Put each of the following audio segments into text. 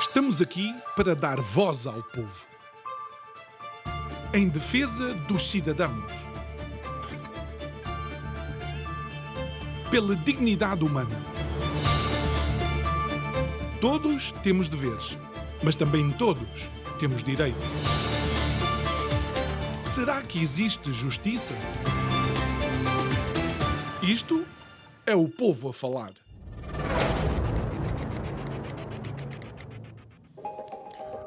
Estamos aqui para dar voz ao povo, em defesa dos cidadãos, pela dignidade humana. Todos temos deveres, mas também todos temos direitos. Será que existe justiça? Isto é o povo a falar.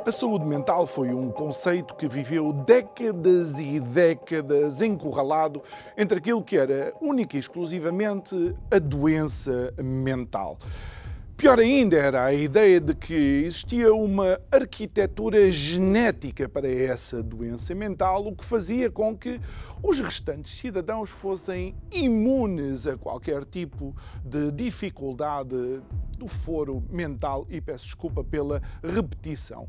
A saúde mental foi um conceito que viveu décadas e décadas encurralado entre aquilo que era única e exclusivamente a doença mental. Pior ainda era a ideia de que existia uma arquitetura genética para essa doença mental, o que fazia com que os restantes cidadãos fossem imunes a qualquer tipo de dificuldade do foro mental, e peço desculpa pela repetição.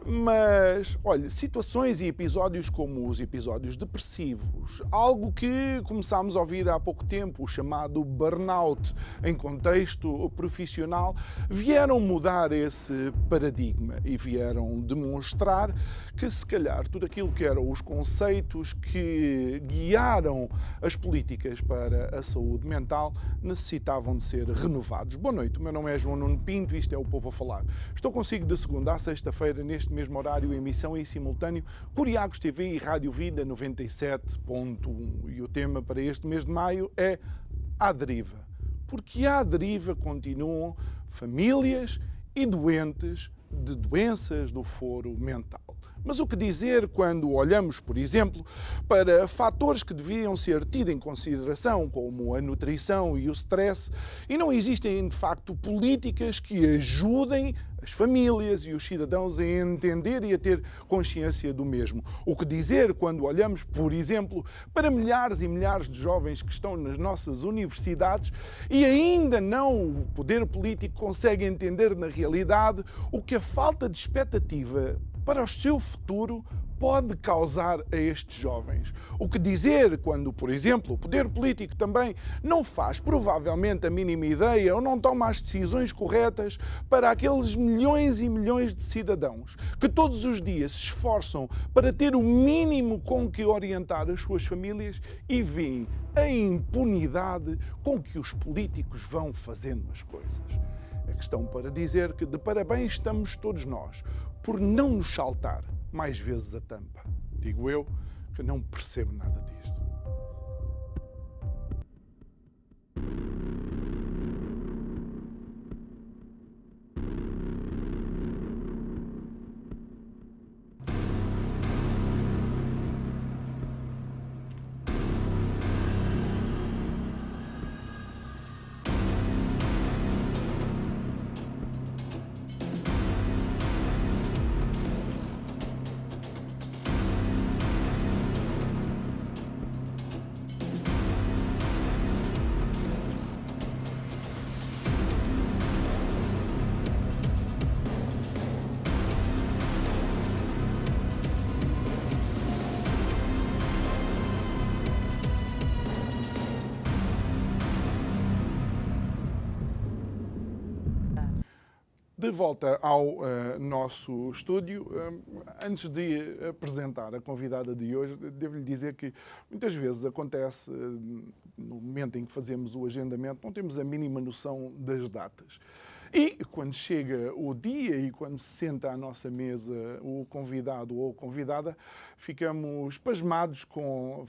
Mas, olha, situações e episódios como os episódios depressivos, algo que começámos a ouvir há pouco tempo, o chamado burnout em contexto profissional, vieram mudar esse paradigma e vieram demonstrar que, se calhar, tudo aquilo que eram os conceitos que guiaram as políticas para a saúde mental necessitavam de ser renovados. Boa noite, o meu nome é João Nuno Pinto e isto é o Povo a Falar. Estou consigo de segunda a sexta-feira, neste mesmo horário, emissão em simultâneo, Curiacos TV e Rádio Vida 97.1. E o tema para este mês de maio é à deriva. Porque à deriva continuam famílias e doentes de doenças do foro mental. Mas o que dizer quando olhamos, por exemplo, para fatores que deviam ser tidos em consideração, como a nutrição e o stress, e não existem, de facto, políticas que ajudem as famílias e os cidadãos a entender e a ter consciência do mesmo. O que dizer quando olhamos, por exemplo, para milhares e milhares de jovens que estão nas nossas universidades e ainda não o poder político consegue entender na realidade o que a falta de expectativa para o seu futuro pode causar a estes jovens. O que dizer quando, por exemplo, o poder político também não faz provavelmente a mínima ideia ou não toma as decisões corretas para aqueles milhões e milhões de cidadãos que todos os dias se esforçam para ter o mínimo com que orientar as suas famílias e veem a impunidade com que os políticos vão fazendo as coisas. É questão para dizer que de parabéns estamos todos nós por não nos saltar mais vezes a tampa. Digo eu que não percebo nada disto. De volta ao nosso estúdio, antes de apresentar a convidada de hoje, devo-lhe dizer que muitas vezes acontece, no momento em que fazemos o agendamento, não temos a mínima noção das datas. E quando chega o dia e quando se senta à nossa mesa o convidado ou a convidada, ficamos pasmados com,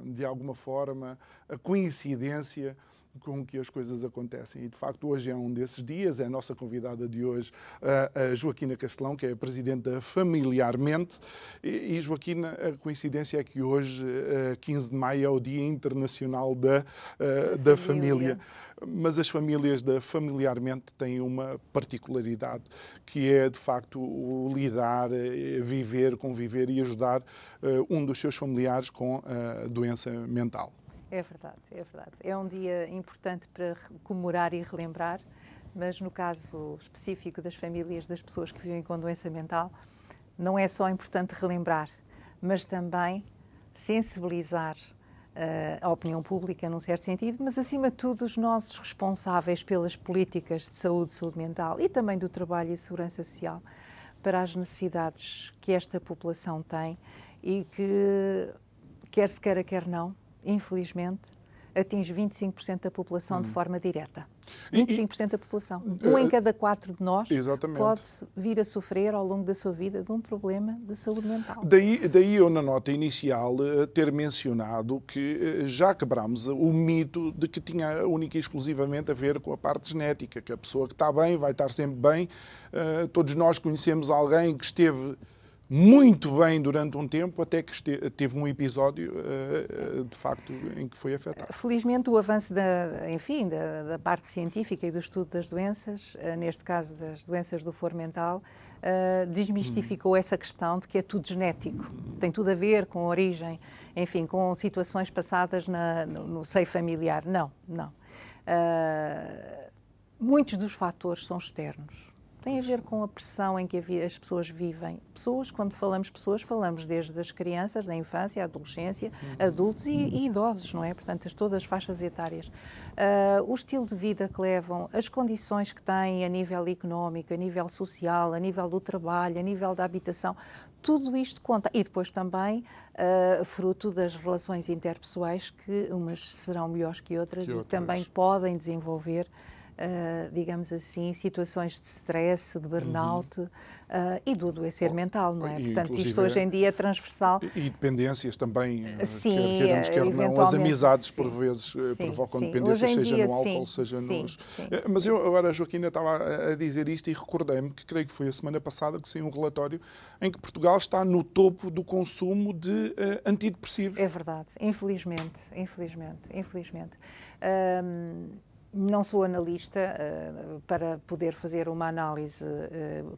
de alguma forma, a coincidência com que as coisas acontecem. E, de facto, hoje é um desses dias. É a nossa convidada de hoje, a Joaquina Castelão, que é a presidente da Familiarmente. E, Joaquina, a coincidência é que hoje, 15 de maio, é o Dia Internacional da Família. Mas as famílias da Familiarmente têm uma particularidade, que é, de facto, o lidar, viver, conviver e ajudar um dos seus familiares com a doença mental. É verdade, é verdade. É um dia importante para comemorar e relembrar, mas no caso específico das famílias, das pessoas que vivem com doença mental, não é só importante relembrar, mas também sensibilizar, a opinião pública, num certo sentido, mas, acima de tudo, os nossos responsáveis pelas políticas de saúde mental e também do trabalho e segurança social, para as necessidades que esta população tem e que, quer se queira, quer não, infelizmente, atinge 25% da população de forma direta. 25% da população. Um em cada 4 de nós pode vir a sofrer ao longo da sua vida de um problema de saúde mental. Daí eu, na nota inicial, ter mencionado que já quebramos o mito de que tinha única e exclusivamente a ver com a parte genética, que a pessoa que está bem vai estar sempre bem. Todos nós conhecemos alguém que esteve muito bem durante um tempo, até que teve um episódio, de facto, em que foi afetado. Felizmente, o avanço da parte científica e do estudo das doenças, neste caso das doenças do foro mental, desmistificou essa questão de que é tudo genético. Tem tudo a ver com a origem, enfim, com situações passadas no seio familiar. Não. Muitos dos fatores são externos. Tem a ver com a pressão em que as pessoas vivem. Quando falamos pessoas, falamos desde as crianças, da infância, a adolescência, adultos e idosos, não é? Portanto, todas as faixas etárias. O estilo de vida que levam, as condições que têm a nível económico, a nível social, a nível do trabalho, a nível da habitação, tudo isto conta. E depois também, fruto das relações interpessoais, que umas serão melhores que outras e também podem desenvolver digamos assim, situações de stress, de burnout e do adoecer mental, não é? Portanto, isto hoje em dia é transversal. E dependências também, sim, quer não, as amizades por vezes provocam dependências, seja no álcool, seja nos... Mas eu agora, Joaquina, estava a dizer isto e recordei-me que creio que foi a semana passada que saiu um relatório em que Portugal está no topo do consumo de antidepressivos. É verdade, infelizmente. Não sou analista para poder fazer uma análise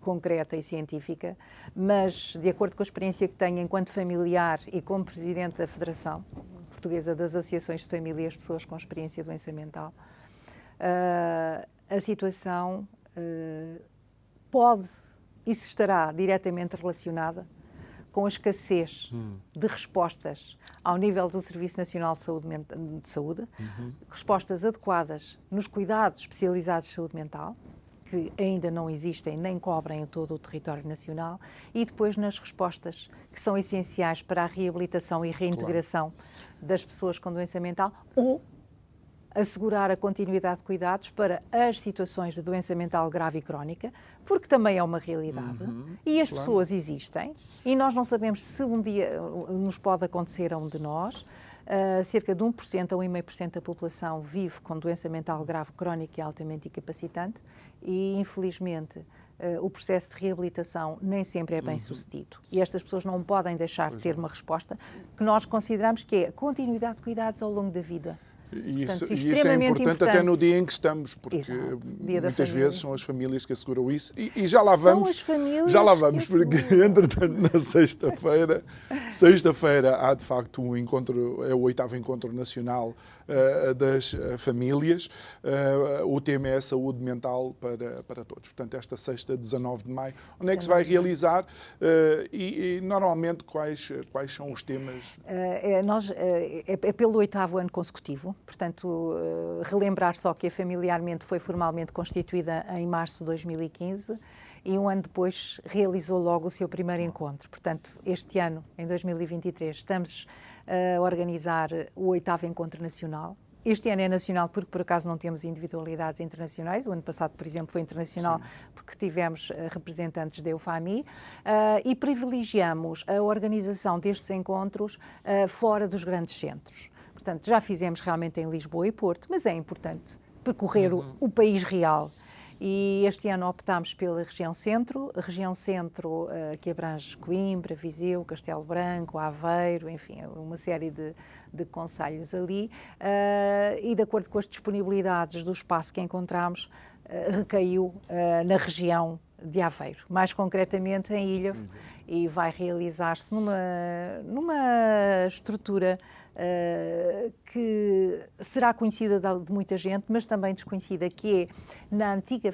concreta e científica, mas, de acordo com a experiência que tenho enquanto familiar e como Presidente da Federação Portuguesa das Associações de Família e as Pessoas com Experiência de Doença Mental, a situação pode e se estará diretamente relacionada com a escassez de respostas ao nível do Serviço Nacional de Saúde, respostas adequadas nos cuidados especializados de saúde mental, que ainda não existem nem cobrem todo o território nacional, e depois nas respostas que são essenciais para a reabilitação e reintegração das pessoas com doença mental ou assegurar a continuidade de cuidados para as situações de doença mental grave e crónica, porque também é uma realidade, e as pessoas existem, e nós não sabemos se um dia nos pode acontecer a um de nós. Cerca de 1% a 1,5% da população vive com doença mental grave, crónica e altamente incapacitante, e infelizmente o processo de reabilitação nem sempre é bem sucedido. E estas pessoas não podem deixar de ter uma resposta que nós consideramos que é a continuidade de cuidados ao longo da vida. E isso é importante até no dia em que estamos, porque muitas vezes são as famílias que asseguram isso. E já lá vamos. São as famílias porque entretanto na sexta-feira há de facto um encontro, é o 8º Encontro Nacional das Famílias. O tema é a saúde mental para todos. Portanto, esta sexta, 19 de maio, onde é que se vai realizar e normalmente quais são os temas? É pelo 8º ano consecutivo. Portanto, relembrar só que a Familiarmente foi formalmente constituída em março de 2015 e um ano depois realizou logo o seu primeiro encontro. Portanto, este ano, em 2023, estamos a organizar o 8º Encontro Nacional. Este ano é nacional porque, por acaso, não temos individualidades internacionais. O ano passado, por exemplo, foi internacional porque tivemos representantes da EUFAMI e privilegiamos a organização destes encontros fora dos grandes centros. Portanto, já fizemos realmente em Lisboa e Porto, mas é importante percorrer o país real. E este ano optámos pela região centro, que abrange Coimbra, Viseu, Castelo Branco, Aveiro, enfim, uma série de concelhos ali. E de acordo com as disponibilidades do espaço que encontramos, recaiu na região de Aveiro, mais concretamente em Ilha, e vai realizar-se numa estrutura que será conhecida de muita gente, mas também desconhecida, que é na antiga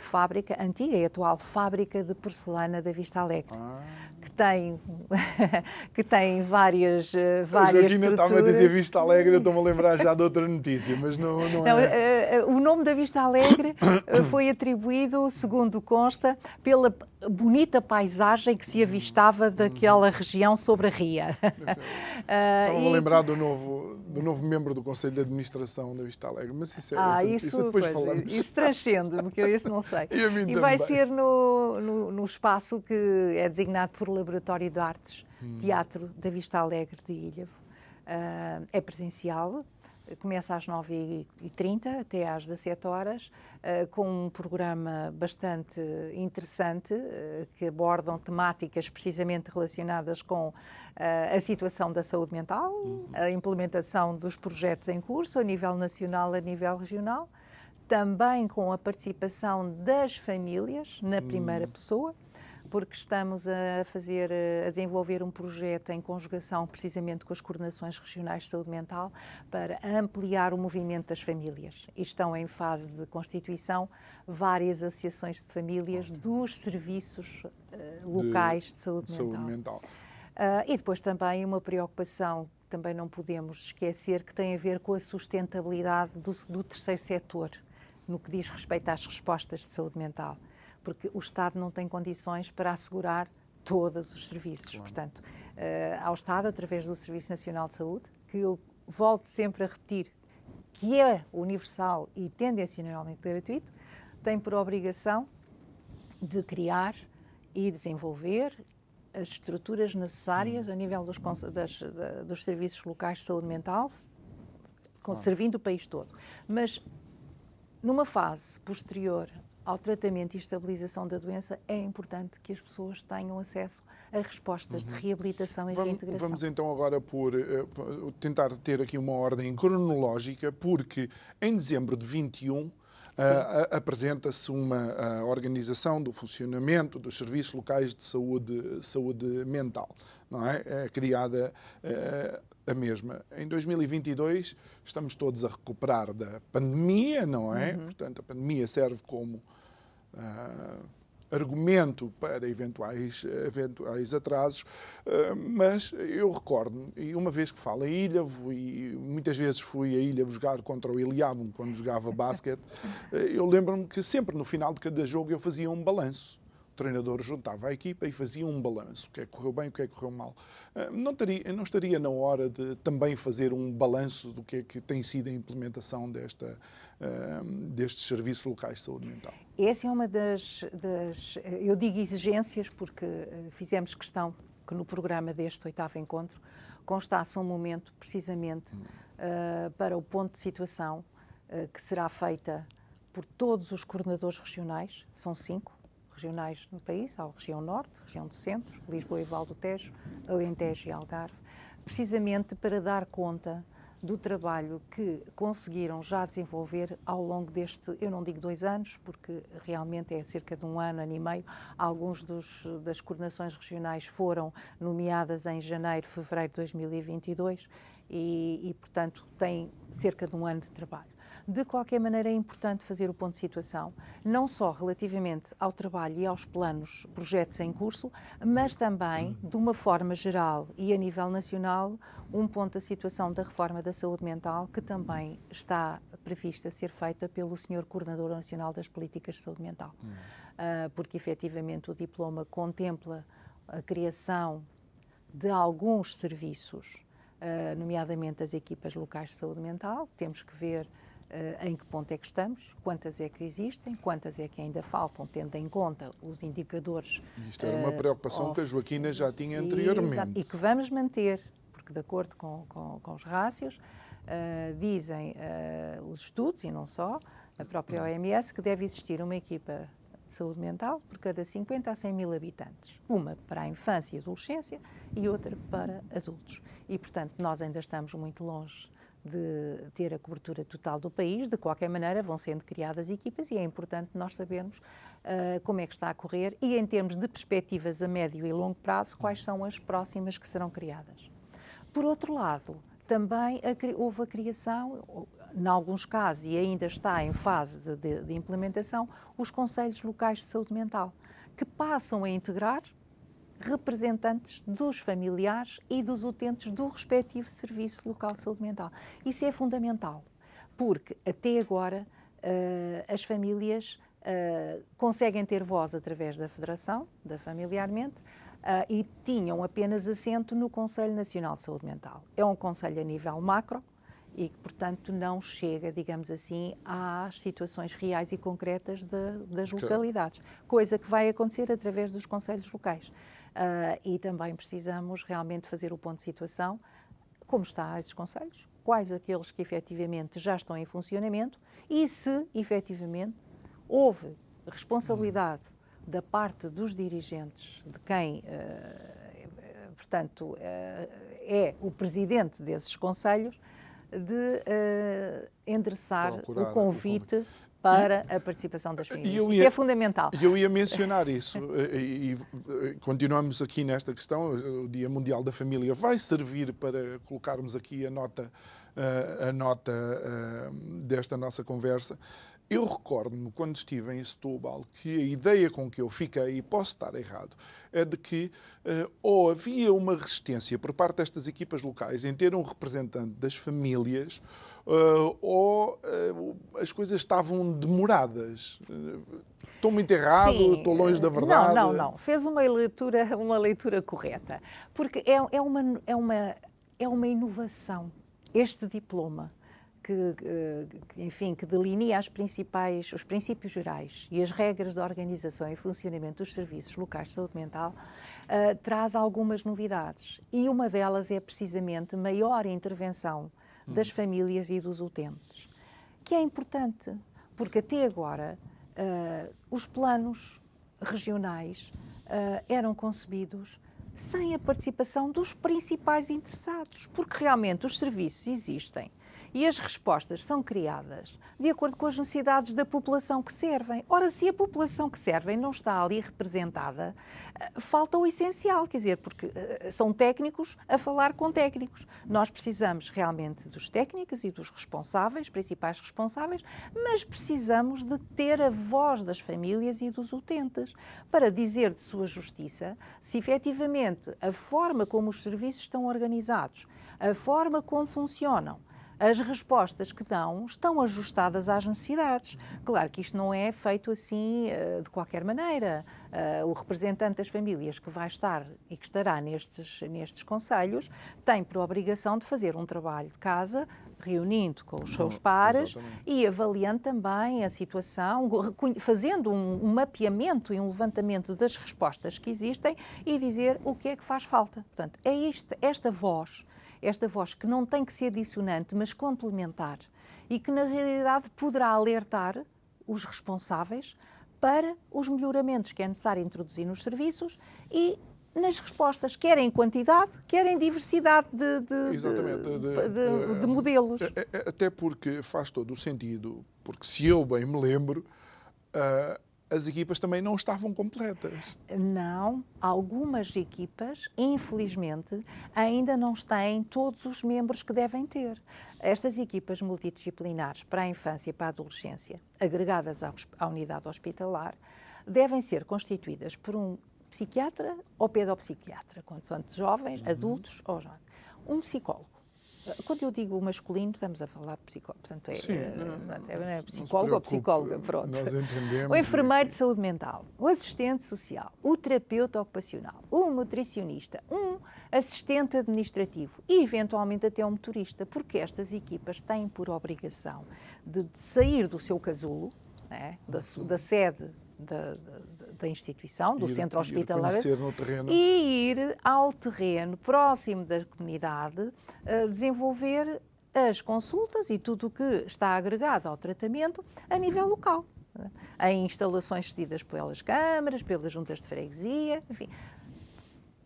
e atual fábrica de porcelana da Vista Alegre, que tem várias estruturas. Estava a dizer Vista Alegre, eu estou-me a lembrar já de outra notícia, mas não é. O nome da Vista Alegre foi atribuído, segundo consta, pela bonita paisagem que se avistava daquela região sobre a ria. Estava a lembrar do novo membro do Conselho de Administração da Vista Alegre, mas isso depois falamos. Isso transcende, porque eu isso não sei. E vai ser no espaço que é designado por Laboratório de Artes, Teatro da Vista Alegre de Ilhavo. É presencial. Começa às 9h30 até às 17 horas, com um programa bastante interessante, que abordam temáticas precisamente relacionadas com a situação da saúde mental, a implementação dos projetos em curso a nível nacional, a nível regional, também com a participação das famílias na primeira pessoa, porque estamos a desenvolver um projeto em conjugação precisamente com as coordenações regionais de saúde mental para ampliar o movimento das famílias. E estão em fase de constituição várias associações de famílias dos serviços locais de saúde mental. E depois também uma preocupação que também não podemos esquecer, que tem a ver com a sustentabilidade do terceiro setor, no que diz respeito às respostas de saúde mental. Porque o Estado não tem condições para assegurar todos os serviços. Claro. Portanto, ao Estado, através do Serviço Nacional de Saúde, que eu volto sempre a repetir, que é universal e tendencialmente gratuito, tem por obrigação de criar e desenvolver as estruturas necessárias a nível dos serviços locais de saúde mental, servindo o país todo. Mas, numa fase posterior ao tratamento e estabilização da doença, é importante que as pessoas tenham acesso a respostas de reabilitação e reintegração. Vamos então agora por tentar ter aqui uma ordem cronológica, porque em dezembro de 21 apresenta-se uma organização do funcionamento dos serviços locais de saúde mental, não é? É criada a mesma. Em 2022 estamos todos a recuperar da pandemia, não é? Portanto, a pandemia serve como argumento para eventuais atrasos, mas eu recordo, e uma vez que falo em Ilhavo, e muitas vezes fui a Ilhavo jogar contra o Iliabum quando jogava basquete, eu lembro-me que sempre no final de cada jogo eu fazia um balanço. O treinador juntava a equipa e fazia um balanço. O que é que correu bem, o que é que correu mal. Não estaria na hora de também fazer um balanço do que é que tem sido a implementação destes serviços locais de saúde mental? Essa é uma das eu digo exigências, porque fizemos questão que no programa deste 8º encontro constasse um momento precisamente para o ponto de situação que será feita por todos os coordenadores regionais, são 5, regionais no país, há a região norte, região do centro, Lisboa e Val do Tejo, Alentejo e Algarve, precisamente para dar conta do trabalho que conseguiram já desenvolver ao longo deste, eu não digo 2 anos, porque realmente é cerca de 1 ano e meio. Alguns das coordenações regionais foram nomeadas em janeiro, fevereiro de 2022 e portanto, têm cerca de 1 ano de trabalho. De qualquer maneira, é importante fazer o ponto de situação, não só relativamente ao trabalho e aos planos, projetos em curso, mas também, de uma forma geral e a nível nacional, um ponto da situação da reforma da saúde mental, que também está prevista ser feita pelo Sr. Coordenador Nacional das Políticas de Saúde Mental. Porque, efetivamente, o diploma contempla a criação de alguns serviços, nomeadamente as equipas locais de saúde mental. Temos que ver em que ponto é que estamos, quantas é que existem, quantas é que ainda faltam, tendo em conta os indicadores. Isto era uma preocupação que a Joaquina já tinha anteriormente. E que vamos manter, porque de acordo com os rácios, dizem os estudos, e não só, a própria OMS, que deve existir uma equipa de saúde mental por cada 50 a 100 mil habitantes. Uma para a infância e adolescência e outra para adultos. E, portanto, nós ainda estamos muito longe de ter a cobertura total do país. De qualquer maneira, vão sendo criadas equipas e é importante nós sabermos como é que está a correr e, em termos de perspectivas a médio e longo prazo, quais são as próximas que serão criadas. Por outro lado, também houve a criação, em alguns casos, e ainda está em fase de implementação, os Conselhos Locais de Saúde Mental, que passam a integrar representantes dos familiares e dos utentes do respectivo Serviço Local de Saúde Mental. Isso é fundamental, porque até agora as famílias conseguem ter voz através da Federação, da Familiarmente, e tinham apenas assento no Conselho Nacional de Saúde Mental. É um conselho a nível macro e que, portanto, não chega, digamos assim, às situações reais e concretas das localidades, coisa que vai acontecer através dos conselhos locais. E também precisamos realmente fazer o ponto de situação, como está esses conselhos, quais aqueles que efetivamente já estão em funcionamento e se efetivamente houve responsabilidade da parte dos dirigentes, de quem, portanto, é o presidente desses conselhos, de endereçar o convite para a participação das famílias. Isto é fundamental. Eu ia mencionar isso e continuamos aqui nesta questão. O Dia Mundial da Família vai servir para colocarmos aqui a nota desta nossa conversa. Eu recordo-me, quando estive em Setúbal, que a ideia com que eu fiquei, e posso estar errado, é de que ou havia uma resistência por parte destas equipas locais em ter um representante das famílias, ou as coisas estavam demoradas. Estou muito errado? Sim. Estou longe da verdade? Não. Fez uma leitura correta. Porque é uma inovação, este diploma. Que delinea os princípios gerais e as regras de organização e funcionamento dos serviços locais de saúde mental, traz algumas novidades. E uma delas é precisamente maior intervenção das famílias e dos utentes, que é importante, porque até agora os planos regionais eram concebidos sem a participação dos principais interessados, porque realmente os serviços existem e as respostas são criadas de acordo com as necessidades da população que servem. Ora, se a população que servem não está ali representada, falta o essencial, quer dizer, porque são técnicos a falar com técnicos. Nós precisamos realmente dos técnicos e dos responsáveis, principais responsáveis, mas precisamos de ter a voz das famílias e dos utentes para dizer de sua justiça se efetivamente a forma como os serviços estão organizados, a forma como funcionam, as respostas que dão estão ajustadas às necessidades. Claro que isto não é feito assim de qualquer maneira. O representante das famílias que vai estar e que estará nestes conselhos tem por obrigação de fazer um trabalho de casa, reunindo com os seus pares e avaliando também a situação, fazendo um mapeamento e um levantamento das respostas que existem e dizer o que é que faz falta. Portanto, é esta voz que não tem que ser dissonante, mas complementar, e que na realidade poderá alertar os responsáveis para os melhoramentos que é necessário introduzir nos serviços e nas respostas, quer em quantidade, quer em diversidade de modelos. Até porque faz todo o sentido, porque se eu bem me lembro, as equipas também não estavam completas. Não, algumas equipas, infelizmente, ainda não têm todos os membros que devem ter. Estas equipas multidisciplinares para a infância e para a adolescência, agregadas à unidade hospitalar, devem ser constituídas por um psiquiatra ou pedopsiquiatra, quando são jovens, adultos ou jovens, um psicólogo. Quando eu digo masculino, estamos a falar de psicólogo, portanto é psicólogo ou psicóloga, pronto. Nós entendemos. O enfermeiro de saúde mental, o assistente social, o terapeuta ocupacional, o nutricionista, um assistente administrativo e, eventualmente, até um motorista, porque estas equipas têm por obrigação de sair do seu casulo, né, da sede da instituição, do centro hospitalar, e ir ao terreno próximo da comunidade, desenvolver as consultas e tudo o que está agregado ao tratamento a nível local, em instalações cedidas pelas câmaras, pelas juntas de freguesia, enfim,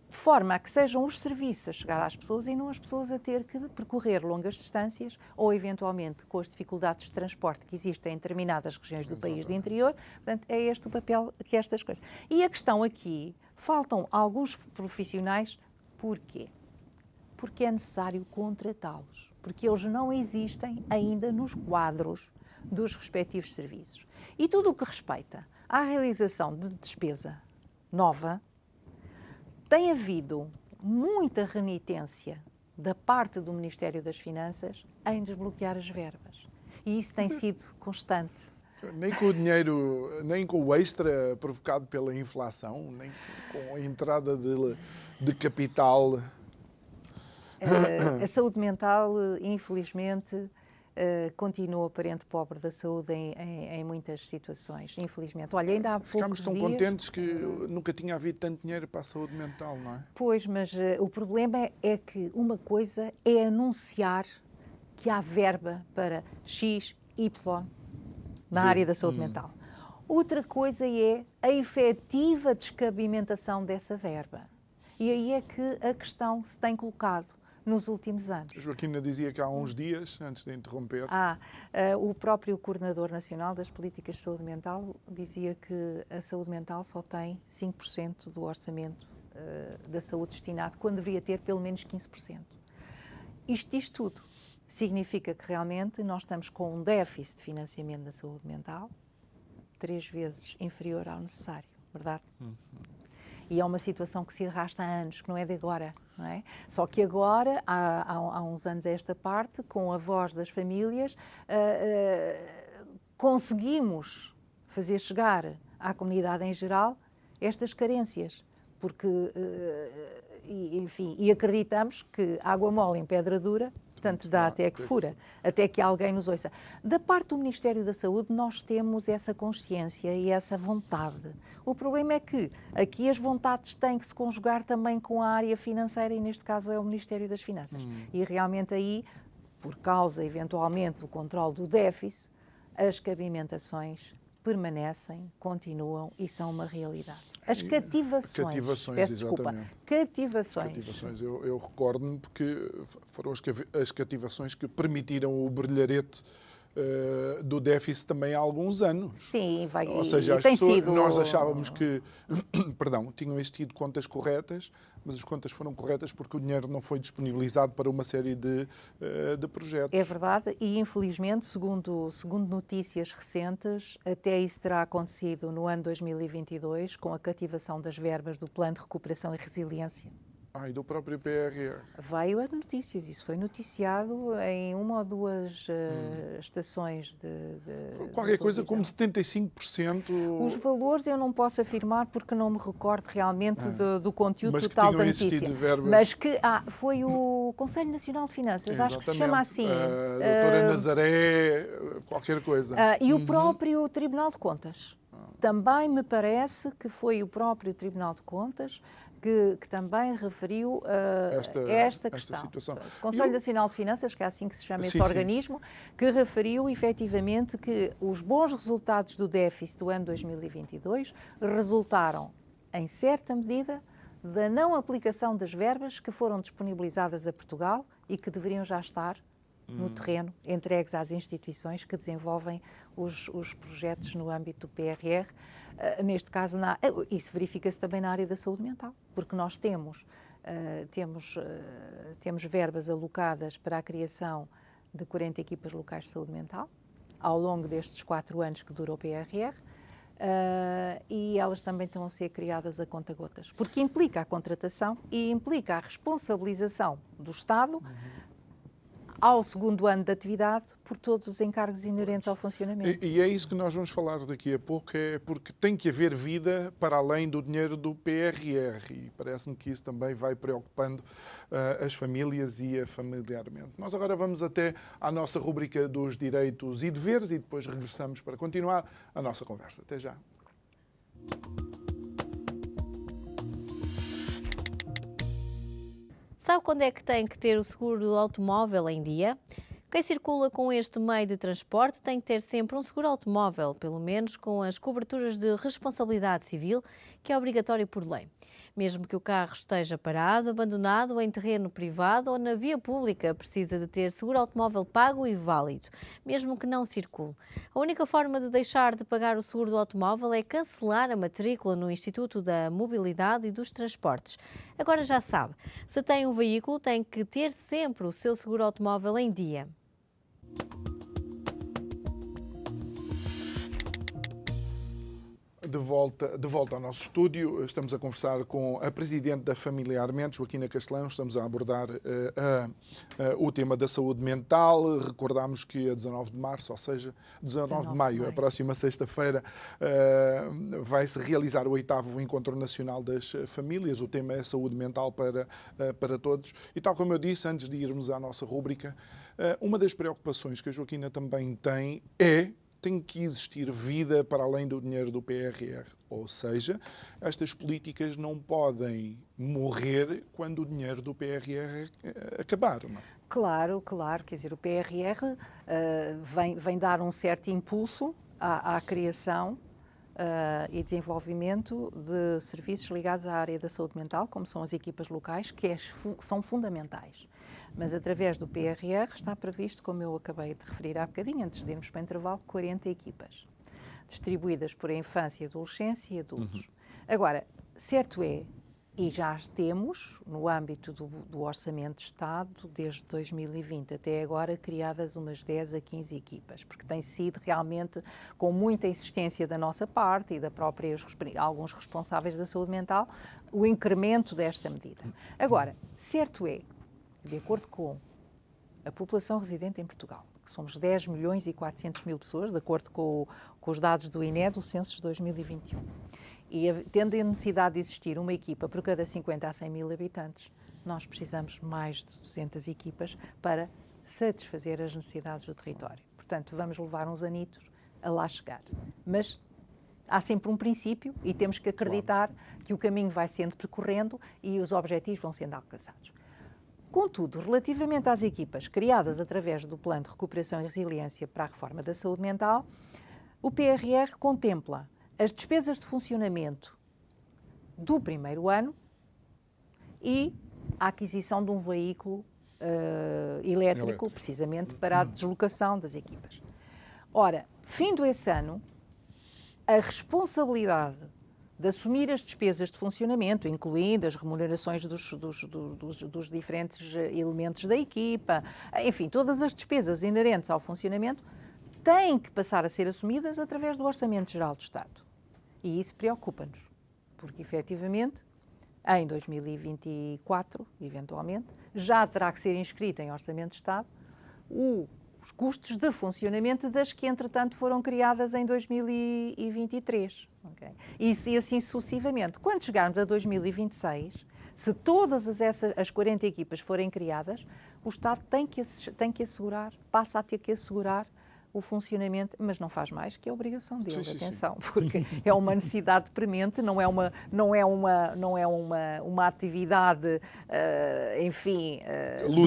de forma a que sejam os serviços a chegar às pessoas e não as pessoas a ter que percorrer longas distâncias ou, eventualmente, com as dificuldades de transporte que existem em determinadas regiões do país do interior. Portanto, é este o papel que estas coisas. E a questão aqui, faltam alguns profissionais, porquê? porque é necessário contratá-los, porque eles não existem ainda nos quadros dos respectivos serviços. E tudo o que respeita à realização de despesa nova, tem havido muita renitência da parte do Ministério das Finanças em desbloquear as verbas. E isso tem sido constante. Nem com o dinheiro, nem com o extra provocado pela inflação, nem com a entrada de capital. A saúde mental, infelizmente, continua parente pobre da saúde em muitas situações, infelizmente. Olha, ainda há poucos Ficámos tão dias... contentes que nunca tinha havido tanto dinheiro para a saúde mental, não é? Pois, mas o problema é que uma coisa é anunciar que há verba para X, Y na área da saúde mental. Outra coisa é a efetiva descabimentação dessa verba. E aí é que a questão se tem colocado nos últimos anos. A Joaquina dizia que há uns dias, antes de interromper... O próprio Coordenador Nacional das Políticas de Saúde Mental dizia que a saúde mental só tem 5% do orçamento da saúde destinado, quando deveria ter pelo menos 15%. Isto diz tudo. Significa que realmente nós estamos com um déficit de financiamento da saúde mental 3 vezes inferior ao necessário, verdade? E é uma situação que se arrasta há anos, que não é de agora, não é? Só que agora, há uns anos a esta parte, com a voz das famílias, conseguimos fazer chegar à comunidade em geral estas carências, porque, enfim, e acreditamos que água mole em pedra dura, tanto dá até que fura, até que alguém nos ouça. Da parte do Ministério da Saúde, nós temos essa consciência e essa vontade. O problema é que aqui as vontades têm que se conjugar também com a área financeira, e neste caso é o Ministério das Finanças. E realmente aí, por causa, eventualmente, do controle do déficit, as cabimentações permanecem, continuam e são uma realidade. As cativações, peço desculpa, cativações. Eu recordo-me porque foram as cativações que permitiram o brilharete do déficit também há alguns anos. Sim, ou seja, nós achávamos que tinham existido contas corretas, mas as contas foram corretas porque o dinheiro não foi disponibilizado para uma série de projetos. É verdade, e infelizmente, segundo notícias recentes, até isso terá acontecido no ano 2022, com a cativação das verbas do Plano de Recuperação e Resiliência. E do próprio PRR. Veio a notícias, isso foi noticiado em uma ou duas estações de qualquer coisa como 75%. Os valores eu não posso afirmar porque não me recordo realmente do conteúdo total da notícia. Mas que foi o Conselho Nacional de Finanças, acho que se chama assim. Doutora Nazaré, qualquer coisa. E o próprio Tribunal de Contas. Também me parece que foi o próprio Tribunal de Contas que também referiu esta questão. Situação. O Conselho Nacional de Finanças, que é assim que se chama esse organismo, que referiu efetivamente que os bons resultados do déficit do ano 2022 resultaram, em certa medida, da não aplicação das verbas que foram disponibilizadas a Portugal e que deveriam já estar no terreno, entregues às instituições que desenvolvem os projetos no âmbito do PRR. Neste caso, isso verifica-se também na área da saúde mental, porque nós temos verbas alocadas para a criação de 40 equipas locais de saúde mental, ao longo destes 4 anos que dura o PRR, e elas também estão a ser criadas a conta-gotas, porque implica a contratação e implica a responsabilização do Estado ao segundo ano de atividade por todos os encargos inerentes ao funcionamento. E é isso que nós vamos falar daqui a pouco, é porque tem que haver vida para além do dinheiro do PRR e parece-me que isso também vai preocupando as famílias e familiarmente. Nós agora vamos até à nossa rubrica dos direitos e deveres e depois regressamos para continuar a nossa conversa. Até já. Sabe quando é que tem que ter o seguro do automóvel em dia? Quem circula com este meio de transporte tem que ter sempre um seguro automóvel, pelo menos com as coberturas de responsabilidade civil, que é obrigatório por lei. Mesmo que o carro esteja parado, abandonado em terreno privado ou na via pública, precisa de ter seguro automóvel pago e válido, mesmo que não circule. A única forma de deixar de pagar o seguro do automóvel é cancelar a matrícula no Instituto da Mobilidade e dos Transportes. Agora já sabe, se tem um veículo, tem que ter sempre o seu seguro automóvel em dia. De volta ao nosso estúdio, estamos a conversar com a Presidente da Família Armendes, Joaquina Castelão. Estamos a abordar o tema da saúde mental. Recordámos que a 19 de março, ou seja, 19 de maio, a próxima sexta-feira, vai-se realizar o 8º Encontro Nacional das Famílias. O tema é saúde mental para todos. E tal como eu disse, antes de irmos à nossa rúbrica, uma das preocupações que a Joaquina também tem tem que existir vida para além do dinheiro do PRR. Ou seja, estas políticas não podem morrer quando o dinheiro do PRR acabar. Não é? Claro. Quer dizer, o PRR vem dar um certo impulso à criação e desenvolvimento de serviços ligados à área da saúde mental, como são as equipas locais, que são fundamentais. Mas através do PRR está previsto, como eu acabei de referir há bocadinho, antes de irmos para o intervalo, 40 equipas, distribuídas por infância, adolescência e adultos. Agora, certo é, e já temos, no âmbito do Orçamento de Estado, desde 2020 até agora, criadas umas 10 a 15 equipas, porque tem sido realmente com muita insistência da nossa parte e da própria alguns responsáveis da saúde mental, o incremento desta medida. Agora, certo é, de acordo com a população residente em Portugal, que somos 10 milhões e 400 mil pessoas, de acordo com os dados do INE, do Censo de 2021, e tendo a necessidade de existir uma equipa por cada 50 a 100 mil habitantes, nós precisamos mais de 200 equipas para satisfazer as necessidades do território. Portanto, vamos levar uns anitos a lá chegar. Mas há sempre um princípio e temos que acreditar que o caminho vai sendo percorrendo e os objetivos vão sendo alcançados. Contudo, relativamente às equipas criadas através do Plano de Recuperação e Resiliência para a Reforma da Saúde Mental, o PRR contempla as despesas de funcionamento do primeiro ano e a aquisição de um veículo elétrico, precisamente para a deslocação das equipas. Ora, findo esse ano, a responsabilidade de assumir as despesas de funcionamento, incluindo as remunerações dos diferentes elementos da equipa, enfim, todas as despesas inerentes ao funcionamento, têm que passar a ser assumidas através do Orçamento Geral do Estado. E isso preocupa-nos, porque, efetivamente, em 2024, eventualmente, já terá que ser inscrito em Orçamento de Estado os custos de funcionamento das que, entretanto, foram criadas em 2023. Okay? E assim sucessivamente. Quando chegarmos a 2026, se todas as 40 equipas forem criadas, o Estado tem que assegurar, passa a ter que assegurar o funcionamento, mas não faz mais que a obrigação dele, atenção, porque é uma necessidade premente, não é uma atividade, enfim,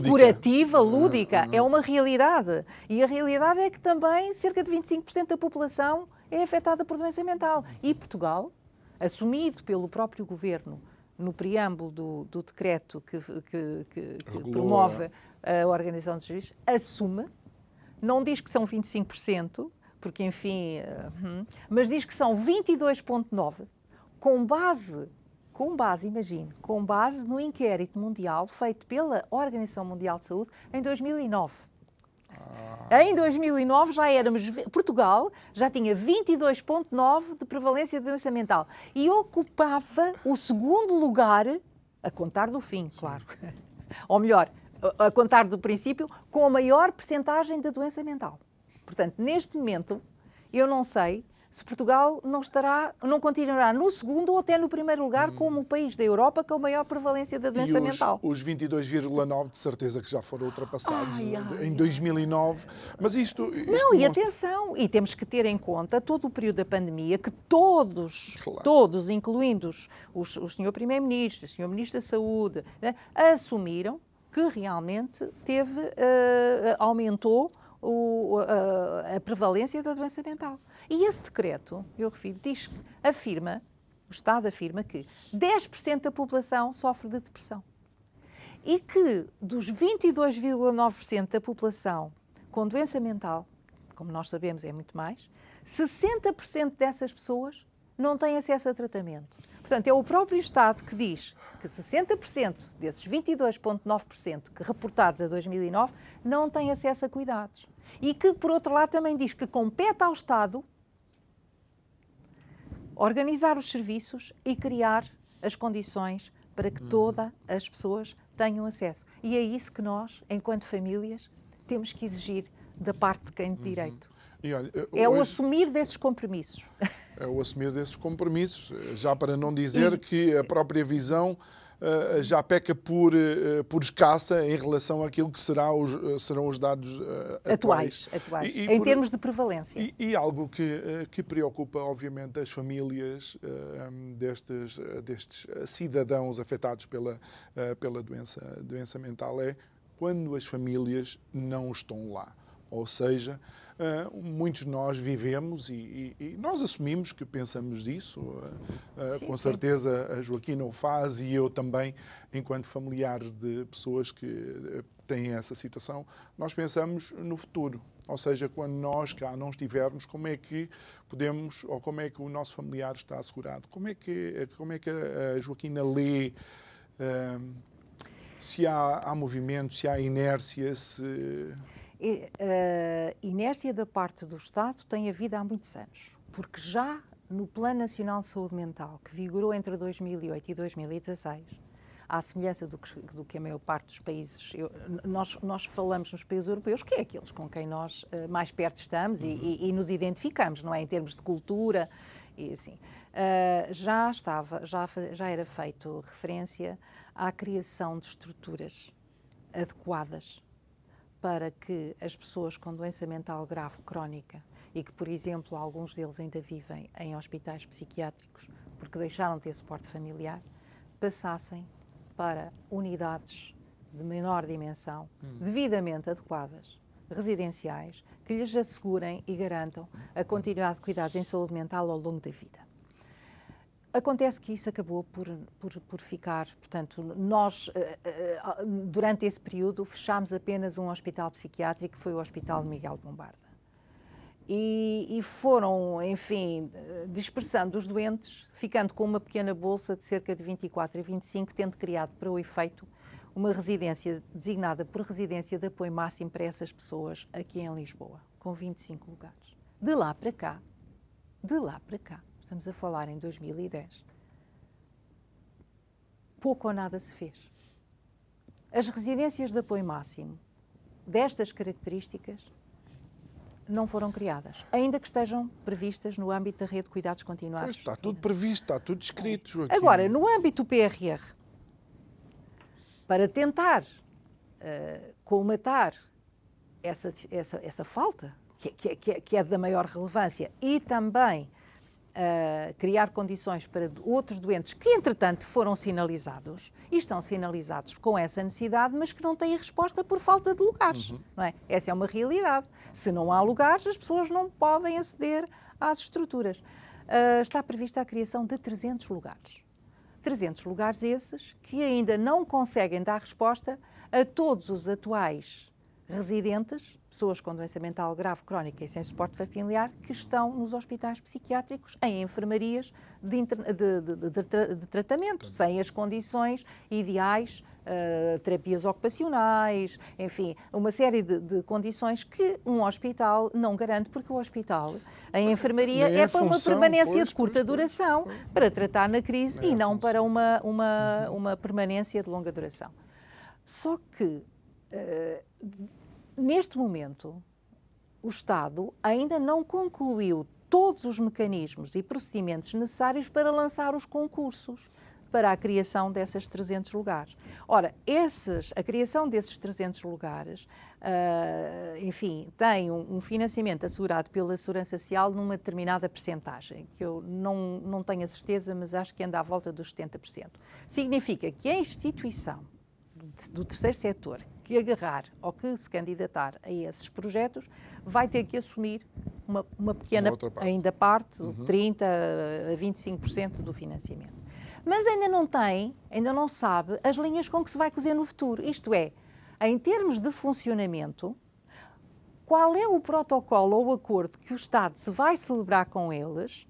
decorativa, lúdica, é uma realidade. E a realidade é que também cerca de 25% da população é afetada por doença mental. E Portugal, assumido pelo próprio Governo no preâmbulo do decreto que promove a Organização dos Serviços, assume. Não diz que são 25%, porque, enfim, mas diz que são 22,9%, com base no inquérito mundial feito pela Organização Mundial de Saúde em 2009. Em 2009 Portugal já tinha 22,9% de prevalência de doença mental e ocupava o segundo lugar, a contar do fim, claro, ou melhor, a contar do princípio, com a maior percentagem de doença mental. Portanto, neste momento, eu não sei se Portugal não continuará no segundo ou até no primeiro lugar como o país da Europa com a maior prevalência da doença mental. Os 22,9% de certeza que já foram ultrapassados em 2009. Mas isto e atenção, e temos que ter em conta todo o período da pandemia que todos, incluindo o Sr. Primeiro-Ministro, o Sr. Ministro da Saúde, assumiram que realmente aumentou a prevalência da doença mental. E esse decreto, eu refiro, o Estado afirma que 10% da população sofre de depressão. E que dos 22,9% da população com doença mental, como nós sabemos é muito mais, 60% dessas pessoas não têm acesso a tratamento. Portanto, é o próprio Estado que diz que 60% desses 22,9% que reportados a 2009 não têm acesso a cuidados. E que, por outro lado, também diz que compete ao Estado organizar os serviços e criar as condições para que todas as pessoas tenham acesso. E é isso que nós, enquanto famílias, temos que exigir da parte de quem tem direito. E, olha, é o assumir desses compromissos. É o assumir desses compromissos, já para não dizer que a própria visão já peca por escassa em relação àquilo que serão os dados atuais. Em termos de prevalência. E algo que preocupa, obviamente, as famílias destes cidadãos afetados pela doença mental é quando as famílias não estão lá. Ou seja, muitos de nós vivemos e nós assumimos que pensamos disso. Com certeza a Joaquina o faz e eu também, enquanto familiares de pessoas que têm essa situação, nós pensamos no futuro. Ou seja, quando nós cá não estivermos, como é que podemos, ou como é que o nosso familiar está assegurado? Como é que a Joaquina lê se há movimento, se há inércia, se... A inércia da parte do Estado tem havido há muitos anos, porque já no Plano Nacional de Saúde Mental, que vigorou entre 2008 e 2016, à semelhança do que a maior parte dos países, nós falamos nos países europeus, que é aqueles com quem nós mais perto estamos e nos identificamos, não é? Em termos de cultura e assim. Já era feito referência à criação de estruturas adequadas para que as pessoas com doença mental grave crónica e que, por exemplo, alguns deles ainda vivem em hospitais psiquiátricos porque deixaram de ter suporte familiar, passassem para unidades de menor dimensão, devidamente adequadas, residenciais, que lhes assegurem e garantam a continuidade de cuidados em saúde mental ao longo da vida. Acontece que isso acabou por ficar, portanto, nós, durante esse período, fechámos apenas um hospital psiquiátrico, que foi o Hospital de Miguel de Bombarda. E foram, enfim, dispersando os doentes, ficando com uma pequena bolsa de cerca de 24 a 25, tendo criado para o efeito uma residência designada por residência de apoio máximo para essas pessoas aqui em Lisboa, com 25 lugares. De lá para cá, estamos a falar em 2010, pouco ou nada se fez. As residências de apoio máximo destas características não foram criadas, ainda que estejam previstas no âmbito da rede de cuidados continuados. Pois, está tudo previsto, está tudo escrito, Joaquim. Agora, no âmbito do PRR, para tentar colmatar essa falta, que é da maior relevância, e também criar condições para outros doentes que, entretanto, foram sinalizados e estão sinalizados com essa necessidade, mas que não têm resposta por falta de lugares. Não é? Essa é uma realidade. Se não há lugares, as pessoas não podem aceder às estruturas. Está prevista a criação de 300 lugares. 300 lugares esses que ainda não conseguem dar resposta a todos os atuais residentes, pessoas com doença mental grave, crónica e sem suporte familiar, que estão nos hospitais psiquiátricos, em enfermarias de tratamento, sem as condições ideais, terapias ocupacionais, enfim, uma série de condições que um hospital não garante, porque o hospital, a enfermaria, é para uma permanência de curta duração, para tratar na crise e não para uma permanência de longa duração. Só que neste momento, o Estado ainda não concluiu todos os mecanismos e procedimentos necessários para lançar os concursos para a criação dessas 300 lugares. Ora, a criação desses 300 lugares, enfim, tem um financiamento assegurado pela Segurança Social numa determinada percentagem, que eu não tenho a certeza, mas acho que anda à volta dos 70%. Significa que a instituição do terceiro setor que agarrar ou que se candidatar a esses projetos vai ter que assumir uma pequena ainda parte, 30% a 25% do financiamento. Mas ainda não sabe as linhas com que se vai cozer no futuro. Isto é, em termos de funcionamento, qual é o protocolo ou o acordo que o Estado se vai celebrar com eles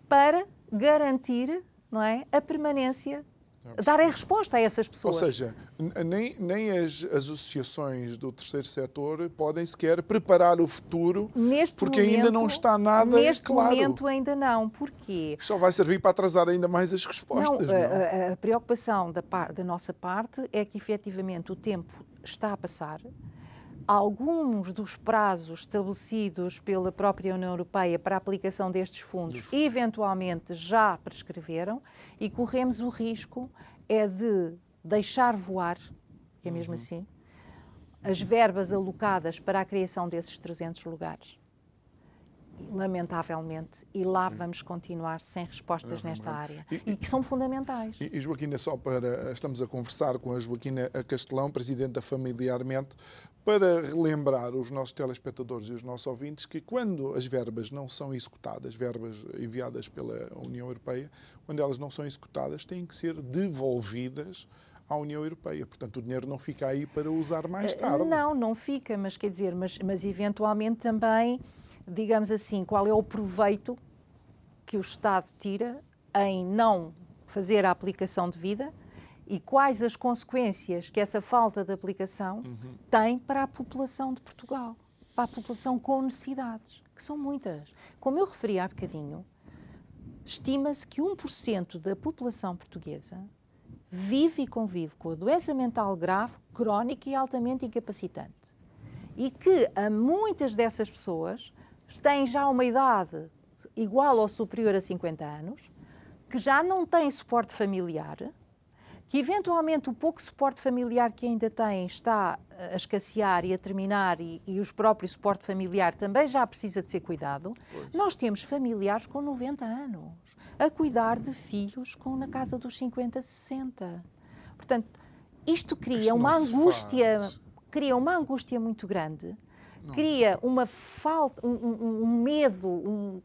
para garantir, não é, a permanência, darem resposta a essas pessoas. Ou seja, nem as associações do terceiro setor podem sequer preparar o futuro, porque ainda não está nada claro. Neste momento ainda não. Porquê? Só vai servir para atrasar ainda mais as respostas. A preocupação da nossa parte é que, efetivamente, o tempo está a passar. Alguns dos prazos estabelecidos pela própria União Europeia para a aplicação destes fundos eventualmente já prescreveram e corremos o risco de deixar voar, que é mesmo assim, as verbas alocadas para a criação desses 300 lugares. Lamentavelmente, e lá vamos continuar sem respostas nesta área, e que são fundamentais. E Joaquina, estamos a conversar com a Joaquina Castelão, presidente da Familiarmente, para relembrar os nossos telespectadores e os nossos ouvintes que quando as verbas não são executadas, verbas enviadas pela União Europeia, quando elas não são executadas, têm que ser devolvidas à União Europeia. Portanto, o dinheiro não fica aí para usar mais tarde. Não fica, mas quer dizer, mas eventualmente também, digamos assim, qual é o proveito que o Estado tira em não fazer a aplicação devida e quais as consequências que essa falta de aplicação tem para a população de Portugal, para a população com necessidades, que são muitas. Como eu referi há bocadinho, estima-se que 1% da população portuguesa vive e convive com a doença mental grave, crónica e altamente incapacitante. E que muitas dessas pessoas têm já uma idade igual ou superior a 50 anos, que já não têm suporte familiar, que eventualmente o pouco suporte familiar que ainda têm está a escassear e a terminar e o próprio suporte familiar também já precisa de ser cuidado. Nós temos familiares com 90 anos a cuidar de filhos na casa dos 50, 60. Portanto, isto cria uma angústia muito grande, cria uma falta, um medo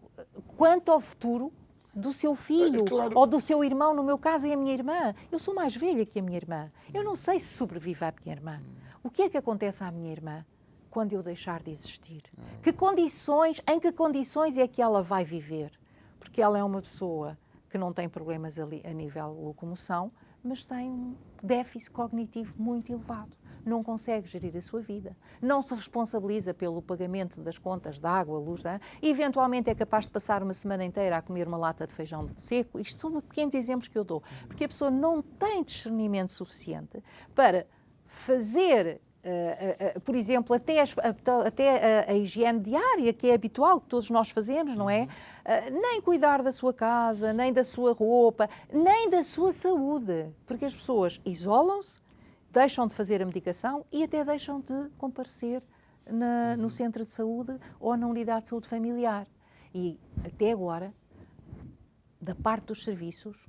quanto ao futuro do seu filho, claro, ou do seu irmão, no meu caso é a minha irmã. Eu sou mais velha que a minha irmã. Eu não sei se sobrevive à minha irmã. O que é que acontece à minha irmã quando eu deixar de existir? Em que condições é que ela vai viver? Porque ela é uma pessoa que não tem problemas a nível de locomoção, mas tem um déficit cognitivo muito elevado. Não consegue gerir a sua vida, não se responsabiliza pelo pagamento das contas de água, luz, eventualmente é capaz de passar uma semana inteira a comer uma lata de feijão seco. Isto são pequenos exemplos que eu dou, porque a pessoa não tem discernimento suficiente para fazer, por exemplo, até a higiene diária, que é habitual, que todos nós fazemos, não é? Nem cuidar da sua casa, nem da sua roupa, nem da sua saúde, porque as pessoas isolam-se, deixam de fazer a medicação e até deixam de comparecer no centro de saúde ou na unidade de saúde familiar. E até agora, da parte dos serviços,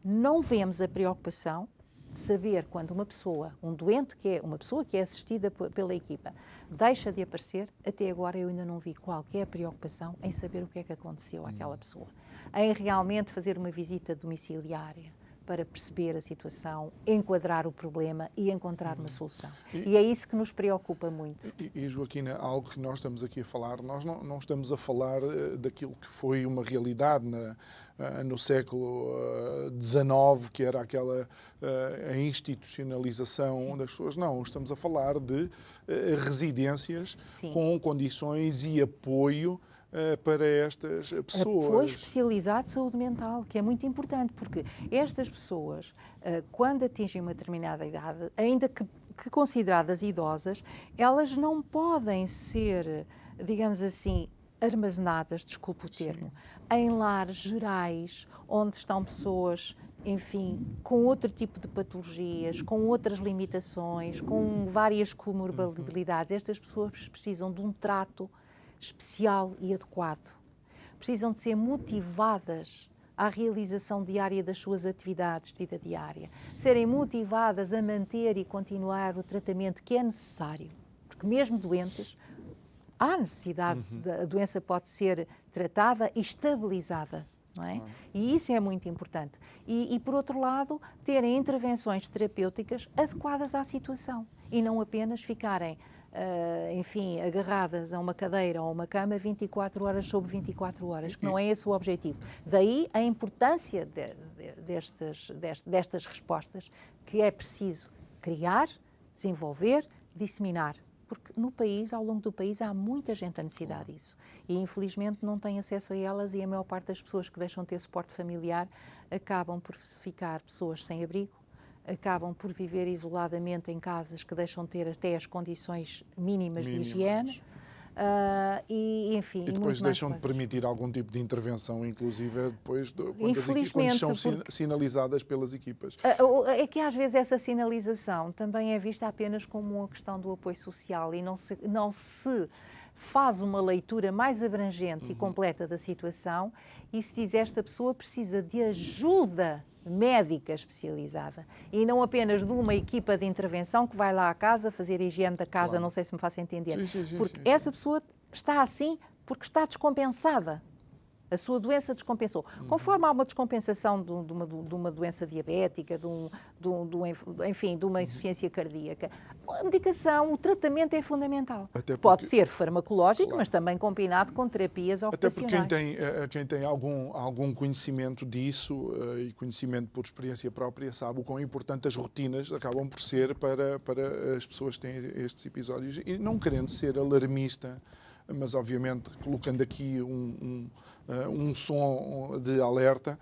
não vemos a preocupação de saber quando um doente uma pessoa que é assistida pela equipa, deixa de aparecer. Até agora eu ainda não vi qualquer preocupação em saber o que é que aconteceu àquela pessoa, em realmente fazer uma visita domiciliária para perceber a situação, enquadrar o problema e encontrar uma solução. E é isso que nos preocupa muito. E Joaquina, algo que nós estamos aqui a falar, nós não estamos a falar daquilo que foi uma realidade no século XIX, que era aquela a institucionalização das pessoas. Não, estamos a falar de residências com condições e apoio para estas pessoas. Apoio especializado de saúde mental, que é muito importante, porque estas pessoas, quando atingem uma determinada idade, ainda que consideradas idosas, elas não podem ser, digamos assim, armazenadas, desculpe o termo, em lares gerais, onde estão pessoas, enfim, com outro tipo de patologias, com outras limitações, com várias comorbilidades. Estas pessoas precisam de um trato especial e adequado. Precisam de ser motivadas à realização diária das suas atividades de vida diária, serem motivadas a manter e continuar o tratamento que é necessário, porque mesmo doentes, há necessidade, a doença pode ser tratada e estabilizada, não é? E isso é muito importante. E, por outro lado, terem intervenções terapêuticas adequadas à situação e não apenas ficarem, enfim, agarradas a uma cadeira ou uma cama 24 horas sobre 24 horas, que não é esse o objetivo. Daí a importância destas respostas, que é preciso criar, desenvolver, disseminar. Porque no país, ao longo do país, há muita gente a necessitar disso. E, infelizmente, não tem acesso a elas e a maior parte das pessoas que deixam de ter suporte familiar acabam por ficar pessoas sem abrigo, acabam por viver isoladamente em casas que deixam de ter até as condições mínimas de higiene. E, enfim, e depois deixam de permitir algum tipo de intervenção, inclusive depois quando são sinalizadas pelas equipas. É que às vezes essa sinalização também é vista apenas como uma questão do apoio social e não se faz uma leitura mais abrangente e completa da situação e se diz esta pessoa precisa de ajuda médica especializada e não apenas de uma equipa de intervenção que vai lá à casa fazer a higiene da casa, não sei se me faço entender. Sim, porque essa pessoa está assim porque está descompensada. A sua doença descompensou. Conforme há uma descompensação de uma doença diabética, enfim, de uma insuficiência cardíaca, a medicação, o tratamento é fundamental. Pode ser farmacológico, mas também combinado com terapias ocupacionais. Até porque quem tem algum conhecimento disso e conhecimento por experiência própria sabe o quão importante as rotinas acabam por ser para as pessoas que têm estes episódios. E não querendo ser alarmista, mas obviamente colocando aqui um som de alerta,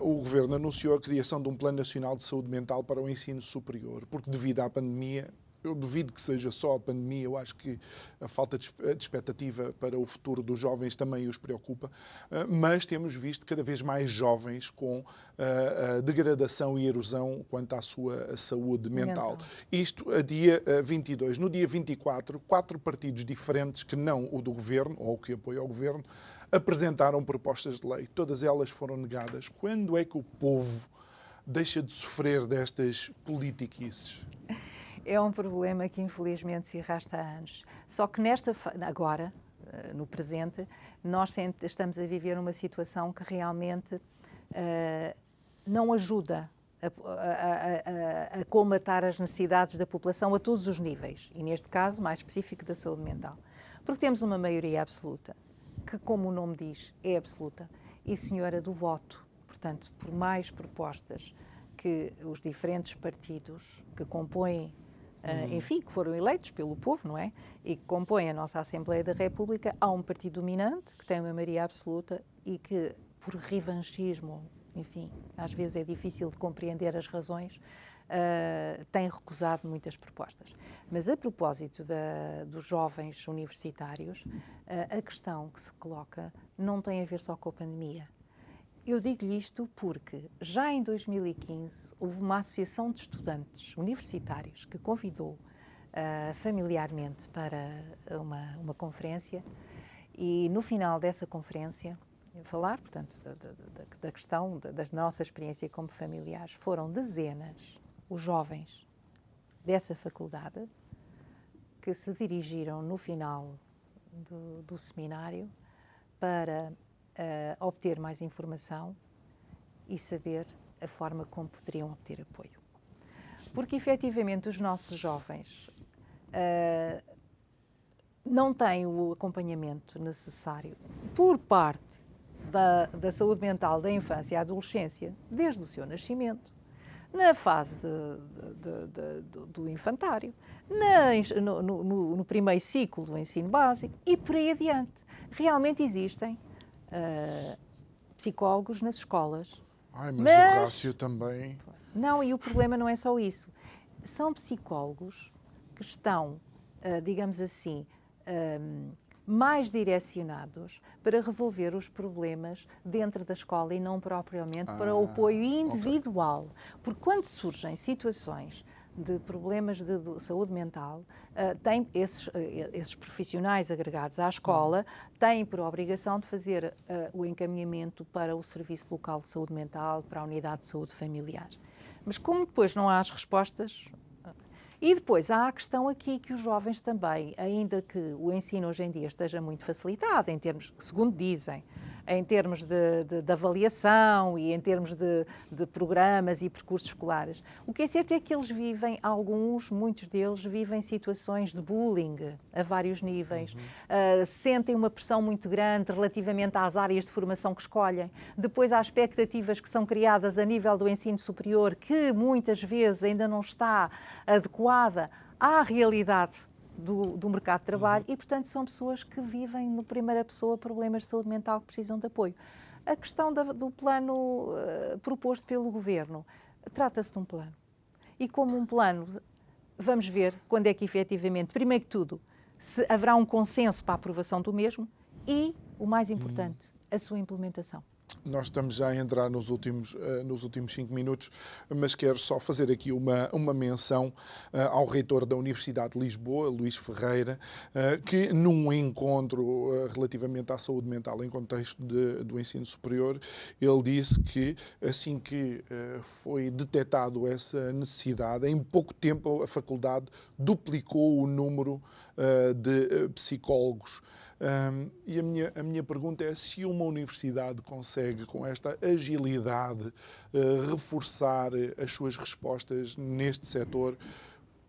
o Governo anunciou a criação de um Plano Nacional de Saúde Mental para o ensino superior, porque devido à pandemia, eu duvido que seja só a pandemia, eu acho que a falta de expectativa para o futuro dos jovens também os preocupa, mas temos visto cada vez mais jovens com a degradação e erosão quanto à sua saúde mental. Isto a dia 22. No dia 24, 4 partidos diferentes, que não o do Governo, ou que apoiam o Governo, apresentaram propostas de lei. Todas elas foram negadas. Quando é que o povo deixa de sofrer destas politiquices? É um problema que infelizmente se arrasta há anos. Só que agora, no presente, nós estamos a viver uma situação que realmente não ajuda a colmatar as necessidades da população a todos os níveis. E neste caso, mais específico, da saúde mental. Porque temos uma maioria absoluta, que, como o nome diz, é absoluta, e senhora do voto. Portanto, por mais propostas que os diferentes partidos que compõem enfim, que foram eleitos pelo povo, não é? E que compõem a nossa Assembleia da República, há um partido dominante que tem uma maioria absoluta e que, por revanchismo, enfim, às vezes é difícil de compreender as razões, tem recusado muitas propostas. Mas a propósito dos jovens universitários, a questão que se coloca não tem a ver só com a pandemia. Eu digo-lhe isto porque já em 2015 houve uma associação de estudantes universitários que convidou familiarmente para uma conferência e no final dessa conferência, falar, portanto, da questão da nossa experiência como familiares, foram dezenas os jovens dessa faculdade que se dirigiram no final do seminário para obter mais informação e saber a forma como poderiam obter apoio. Porque, efetivamente, os nossos jovens não têm o acompanhamento necessário por parte da saúde mental da infância e adolescência, desde o seu nascimento, na fase do infantário, no primeiro ciclo do ensino básico e por aí adiante. Realmente existem psicólogos nas escolas. Mas o rácio também... Não, e o problema não é só isso. São psicólogos que estão, digamos assim, mais direcionados para resolver os problemas dentro da escola e não propriamente para o apoio individual. Okay. Porque quando surgem situações de problemas de saúde mental, esses profissionais agregados à escola têm por obrigação de fazer o encaminhamento para o Serviço Local de Saúde Mental, para a Unidade de Saúde Familiar. Mas como depois não há as respostas... E depois há a questão aqui que os jovens também, ainda que o ensino hoje em dia esteja muito facilitado, em termos, segundo dizem, em termos de avaliação e em termos de programas e percursos escolares, o que é certo é que eles vivem, muitos deles vivem situações de bullying a vários níveis, sentem uma pressão muito grande relativamente às áreas de formação que escolhem. Depois há expectativas que são criadas a nível do ensino superior que muitas vezes ainda não está adequada à realidade do mercado de trabalho e, portanto, são pessoas que vivem no primeira pessoa problemas de saúde mental que precisam de apoio. A questão do plano proposto pelo Governo, trata-se de um plano. E como um plano, vamos ver quando é que efetivamente, primeiro que tudo, se haverá um consenso para a aprovação do mesmo e, o mais importante, a sua implementação. Nós estamos já a entrar nos últimos 5 minutos, mas quero só fazer aqui uma menção ao reitor da Universidade de Lisboa, Luís Ferreira, que num encontro relativamente à saúde mental em contexto do ensino superior, ele disse que assim que foi detectado essa necessidade, em pouco tempo a faculdade duplicou o número de psicólogos. E a minha pergunta é se uma universidade consegue, com esta agilidade, reforçar as suas respostas neste setor,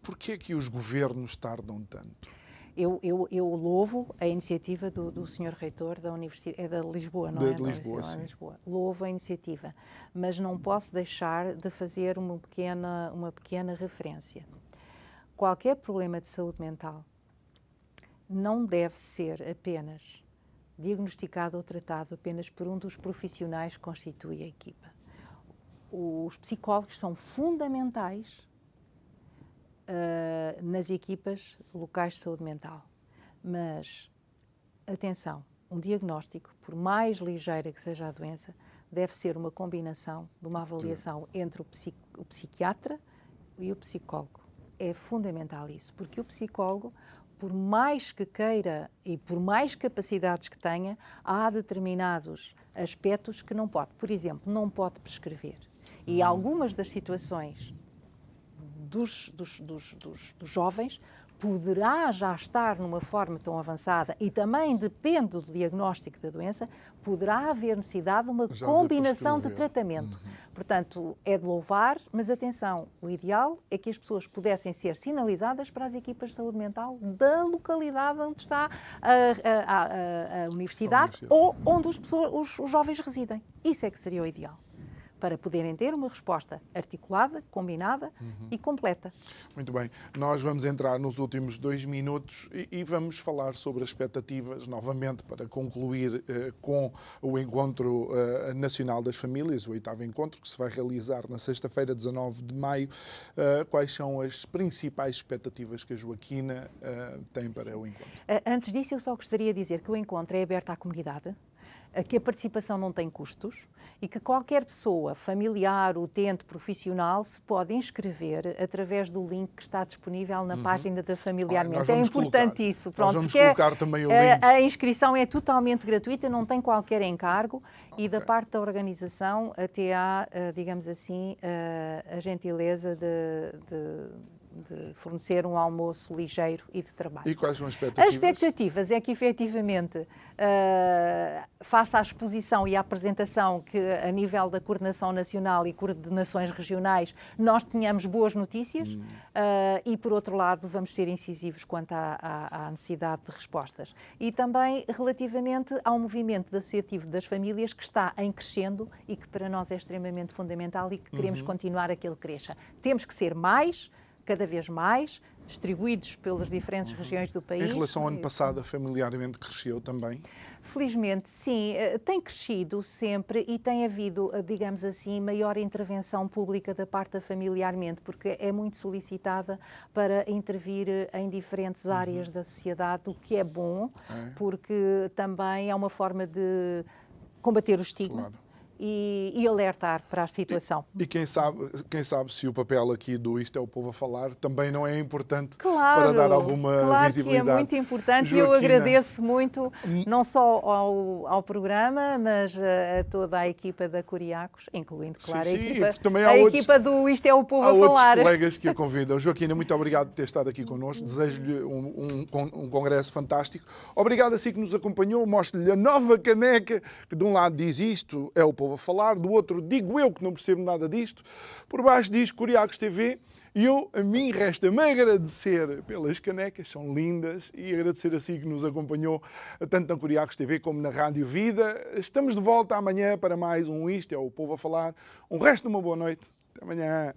por que é que os governos tardam tanto? Eu louvo a iniciativa do Sr. Reitor da Universidade, é da Lisboa, não é? De Lisboa, sim. Lisboa. Louvo a iniciativa, mas não posso deixar de fazer uma pequena referência. Qualquer problema de saúde mental não deve ser apenas diagnosticado ou tratado apenas por um dos profissionais que constitui a equipa. Os psicólogos são fundamentais nas equipas locais de saúde mental. Mas, atenção, um diagnóstico, por mais ligeira que seja a doença, deve ser uma combinação de uma avaliação entre o psiquiatra e o psicólogo. É fundamental isso, porque o psicólogo, por mais que queira e por mais capacidades que tenha, há determinados aspectos que não pode. Por exemplo, não pode prescrever. E algumas das situações dos jovens poderá já estar numa forma tão avançada e também depende do diagnóstico da doença, poderá haver necessidade de uma combinação de tratamento. Portanto, é de louvar, mas atenção, o ideal é que as pessoas pudessem ser sinalizadas para as equipas de saúde mental da localidade onde está a universidade ou onde os jovens residem. Isso é que seria o ideal, para poderem ter uma resposta articulada, combinada e completa. Muito bem. Nós vamos entrar nos últimos 2 minutos e vamos falar sobre as expectativas, novamente, para concluir com o Encontro Nacional das Famílias, o 8º encontro, que se vai realizar na sexta-feira, 19 de maio. Quais são as principais expectativas que a Joaquina tem para o encontro? Antes disso, eu só gostaria de dizer que o encontro é aberto à comunidade, que a participação não tem custos e que qualquer pessoa, familiar, utente, profissional, se pode inscrever através do link que está disponível na página da Familiarmente. É importante isso. Pronto, nós vamos colocar também o link. A inscrição é totalmente gratuita, não tem qualquer encargo e da parte da organização até há, digamos assim, a gentileza de fornecer um almoço ligeiro e de trabalho. E quais são as expectativas? As expectativas é que, efetivamente, face à exposição e à apresentação que, a nível da coordenação nacional e coordenações regionais, nós tenhamos boas notícias e, por outro lado, vamos ser incisivos quanto à necessidade de respostas. E também relativamente ao movimento associativo das famílias que está em crescendo e que para nós é extremamente fundamental e que queremos continuar a que ele cresça. Temos que ser mais, cada vez mais, distribuídos pelas diferentes regiões do país. Em relação ao ano passado, Familiarmente cresceu também? Felizmente, sim. Tem crescido sempre e tem havido, digamos assim, maior intervenção pública da parte da Familiarmente, porque é muito solicitada para intervir em diferentes áreas da sociedade, o que é bom, porque também é uma forma de combater o estigma. Claro. e alertar para a situação. E quem sabe se o papel aqui do Isto é o Povo a Falar também não é importante Claro, para dar alguma visibilidade. Claro que é muito importante. Joaquina, eu agradeço muito, não só ao programa, mas a toda a equipa da Curiacos, incluindo, claro, a equipa do Isto é o Povo a Falar. Há outros colegas que a convidam. Joaquina, muito obrigado por ter estado aqui connosco. Desejo-lhe um congresso fantástico. Obrigado a si que nos acompanhou. Mostro-lhe a nova caneca, que de um lado diz Isto é o Povo a Falar, do outro digo eu que não percebo nada disto. Por baixo diz Curiacos TV. E a mim resta-me agradecer pelas canecas, são lindas, e agradecer a si que nos acompanhou tanto na Curiacos TV como na Rádio Vida. Estamos de volta amanhã para mais um Isto é o Povo a Falar. Um resto de uma boa noite. Até amanhã.